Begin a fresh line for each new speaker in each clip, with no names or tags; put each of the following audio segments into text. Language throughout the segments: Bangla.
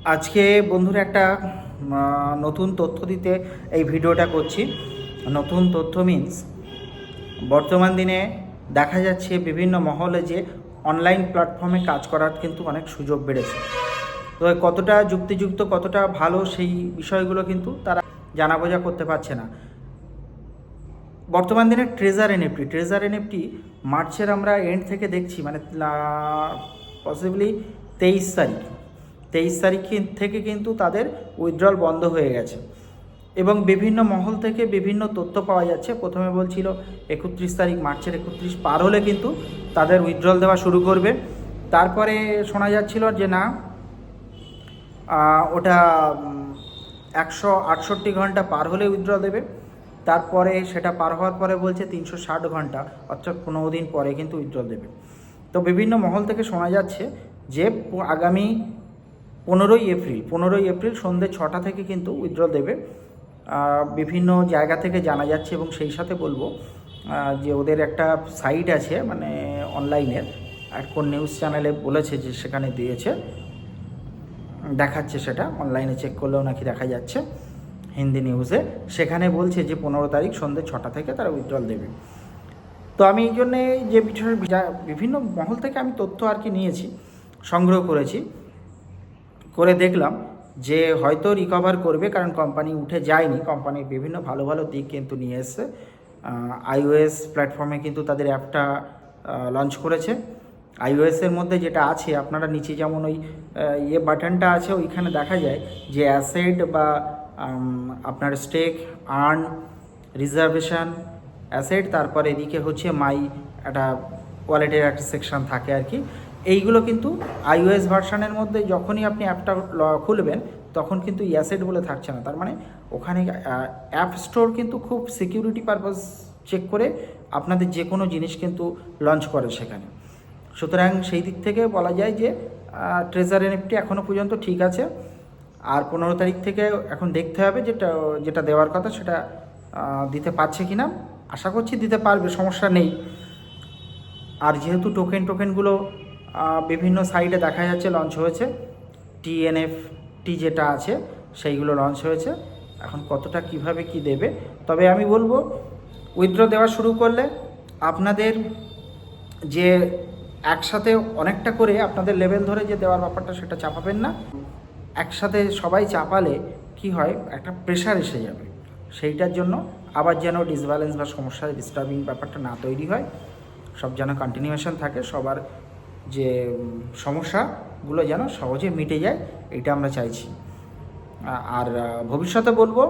আজকে বন্ধুরা একটা নতুন তথ্য দিতে এই ভিডিওটা করছি। নতুন তথ্য মিন্স বর্তমান দিনে দেখা যাচ্ছে বিভিন্ন মহলে যে অনলাইন প্ল্যাটফর্মে কাজ করার কিন্তু অনেক সুযোগ বেড়েছে। তো কতটা যুক্তিযুক্ত, কতটা ভালো সেই বিষয়গুলো কিন্তু তারা জানা বোঝা করতে পারছে না। বর্তমান দিনে ট্রেজার এনএফটি মার্চের আমরা এন্ড থেকে দেখছি, মানে পসিবলি 23 তারিখ থেকে কিন্তু তাদের উইথড্রল বন্ধ হয়ে গেছে এবং বিভিন্ন মহল থেকে বিভিন্ন তথ্য পাওয়া যাচ্ছে। প্রথমে বলছিল 31 তারিখ, মার্চের 31 পার হলে কিন্তু তাদের উইথড্রল দেওয়া শুরু করবে। তারপরে শোনা যাচ্ছিল যে না, ওটা 168 ঘন্টা পার হলে উইথড্রল দেবে। তারপরে সেটা পার হওয়ার পরে বলছে 360 ঘন্টা, অর্থাৎ 15 দিন পরে কিন্তু উইথড্রল দেবে। তো বিভিন্ন মহল থেকে শোনা যাচ্ছে যে আগামী 15ই এপ্রিল সন্ধ্যে 6টা থেকে কিন্তু উইথড্রল দেবে। বিভিন্ন জায়গা থেকে জানা যাচ্ছে এবং সেই সাথে বলবো যে ওদের একটা সাইট আছে, মানে অনলাইনের আর কোন নিউজ চ্যানেলে বলেছে যে সেখানে দিয়েছে, দেখাচ্ছে, সেটা অনলাইনে চেক করলেও নাকি দেখা যাচ্ছে হিন্দি নিউজে। সেখানে বলছে যে 15 তারিখ সন্ধ্যে 6টা থেকে তারা উইথড্রল দেবে। তো আমি এই জন্যে যে বিভিন্ন মহল থেকে আমি তথ্য আর কি নিয়েছি, সংগ্রহ করে দেখলাম যে হয়তো রিকভার করবে, কারণ কোম্পানি উঠে যায়নি। কোম্পানির বিভিন্ন ভালো ভালো দিক কিন্তু নিয়ে এসছে। iOS প্ল্যাটফর্মে কিন্তু তাদের অ্যাপটা লঞ্চ করেছে। iOS-এর মধ্যে যেটা আছে, আপনারা নিচে যেমন ওই বাটনটা আছে, ওইখানে দেখা যায় যে অ্যাসেট বা আপনার স্টেক, আর্ন, রিজার্ভেশন, অ্যাসেট, তারপরে এদিকে হচ্ছে মাই, একটা ওয়ালেটের একটা সেকশন থাকে আর কি। এইগুলো কিন্তু iOS ভার্সানের মধ্যে যখনই আপনি অ্যাপটা খুলবেন তখন কিন্তু অ্যাসেট বলে থাকছে না। তার মানে ওখানে অ্যাপ স্টোর কিন্তু খুব সিকিউরিটি পারপাস চেক করে আপনাদের যে কোনো জিনিস কিন্তু লঞ্চ করে সেখানে। সুতরাং সেই দিক থেকে বলা যায় যে ট্রেজার এনএফটি এখনও পর্যন্ত ঠিক আছে। আর 15 তারিখ থেকে এখন দেখতে হবে যেটা দেওয়ার কথা সেটা দিতে পারছে কি না। আশা করছি দিতে পারবে, সমস্যা নেই। আর যেহেতু টোকেনগুলো বিভিন্ন সাইটে দেখা যাচ্ছে লঞ্চ হয়েছে, TNFT যেটা আছে সেইগুলো লঞ্চ হয়েছে। এখন কতটা কিভাবে কি দেবে, তবে আমি বলবো উইথড্র দেওয়া শুরু করলে আপনাদের যে একসাথে অনেকটা করে আপনাদের লেভেল ধরে যে দেওয়ার ব্যাপারটা সেটা চাপাবেন না। একসাথে সবাই চাপালে কি হয়, একটা প্রেশার এসে যাবে। সেইটার জন্য আবার যেন ডিসব্যালেন্স বা সমস্যা, ডিস্টার্বিং ব্যাপারটা না তৈরি হয়, সব যেন কন্টিনিউয়েশন থাকে, সবার যে সমস্যাগুলো যেন সহজে মিটে যায়, এটা আমরা চাইছি। আর ভবিষ্যতে বলবো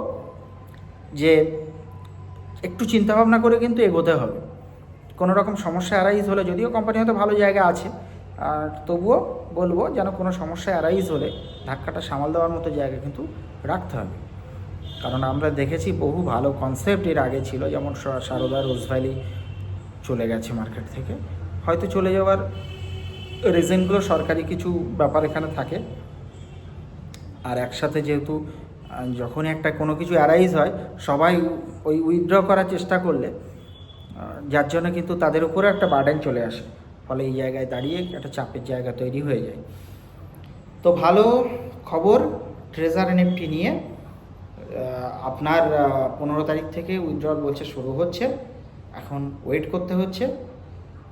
যে একটু চিন্তাভাবনা করে কিন্তু এগোতে হবে। কোনো রকম সমস্যা অ্যারাইজ হলে, যদিও কোম্পানি হয়তো ভালো জায়গা আছে, তবুও বলবো যেন কোনো সমস্যা অ্যারাইজ হলে ধাক্কাটা সামাল দেওয়ার মতো জায়গা কিন্তু রাখতে হবে। কারণ আমরা দেখেছি বহু ভালো কনসেপ্ট এর আগে ছিল, যেমন সারদা, রোজ ভ্যালি চলে গেছে মার্কেট থেকে। হয়তো চলে যাওয়ার রিজনগুলো সরকারি কিছু ব্যাপার এখানে থাকে। আর একসাথে যেহেতু যখনই একটা কোনো কিছু অ্যারাইজ হয় সবাই ওই উইথড্র করার চেষ্টা করলে, যার জন্য কিন্তু তাদের উপরে একটা বার্ডেন চলে আসে, ফলে এই জায়গায় দাঁড়িয়ে একটা চাপের জায়গা তৈরি হয়ে যায়। তো ভালো খবর, ট্রেজার এনএফটি নিয়ে আপনার 15 তারিখ থেকে উইথড্রল বলছে শুরু হচ্ছে। এখন ওয়েট করতে হচ্ছে,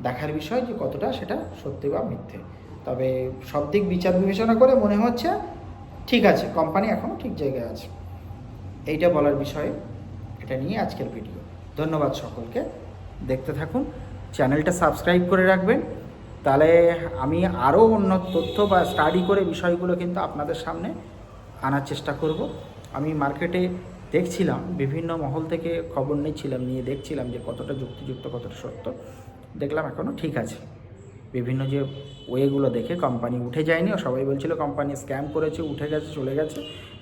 দেখার বিষয় যে কতটা সেটা সত্যি বা মিথ্যে। তবে সব দিক বিচার বিবেচনা করে মনে হচ্ছে ঠিক আছে, কোম্পানি এখনও ঠিক জায়গায় আছে, এইটা বলার বিষয়। এটা নিয়ে আজকের ভিডিও। ধন্যবাদ সকলকে, দেখতে থাকুন, চ্যানেলটা সাবস্ক্রাইব করে রাখবেন, তাহলে আমি আরও অন্য তথ্য বা স্টাডি করে বিষয়গুলো কিন্তু আপনাদের সামনে আনার চেষ্টা করব। আমি মার্কেটে দেখছিলাম, বিভিন্ন মহল থেকে খবর নিয়ে দেখছিলাম যে কতটা যুক্তিযুক্ত, কতটা সত্য। দেখলাম এখনও ঠিক আছে। বিভিন্ন যে ওয়েগুলো দেখে কোম্পানি উঠে যায়নি, সবাই বলছিল কোম্পানি স্ক্যাম করেছে, উঠে গেছে, চলে গেছে,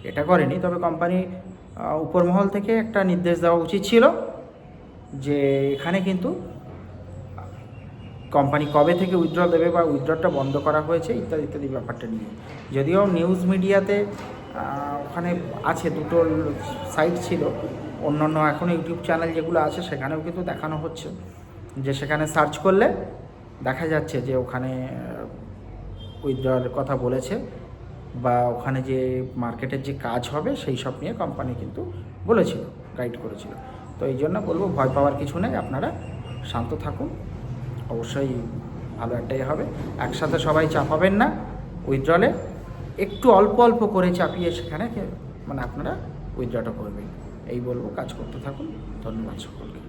এটা করেনি। তবে কোম্পানি উপর মহল থেকে একটা নির্দেশ দেওয়া উচিত ছিল যে এখানে কিন্তু কোম্পানি কবে থেকে উইথড্র দেবে বা উইথড্রটা বন্ধ করা হয়েছে ইত্যাদি ইত্যাদি ব্যাপারটা নিয়ে। যদিও নিউজ মিডিয়াতে ওখানে আছে, দুটো সাইট ছিল, অন্যান্য এখন ইউটিউব চ্যানেল যেগুলো আছে সেখানেও কিন্তু দেখানো হচ্ছে যে সেখানে সার্চ করলে দেখা যাচ্ছে যে ওখানে উইথড্রর কথা বলেছে বা ওখানে যে মার্কেটের যে কাজ হবে সেই সব নিয়ে কোম্পানি কিন্তু বলেছিল, গাইড করেছিল। তো এই জন্য বলবো ভয় পাওয়ার কিছু নেই, আপনারা শান্ত থাকুন, অবশ্যই ভালো একটাই হবে। একসাথে সবাই চাপাবেন না উইথড্রলে, একটু অল্প অল্প করে চাপিয়ে সেখানে মানে আপনারা উইথড্রটা করবেন। এই বলবো, কাজ করতে থাকুন। ধন্যবাদ সকলকে।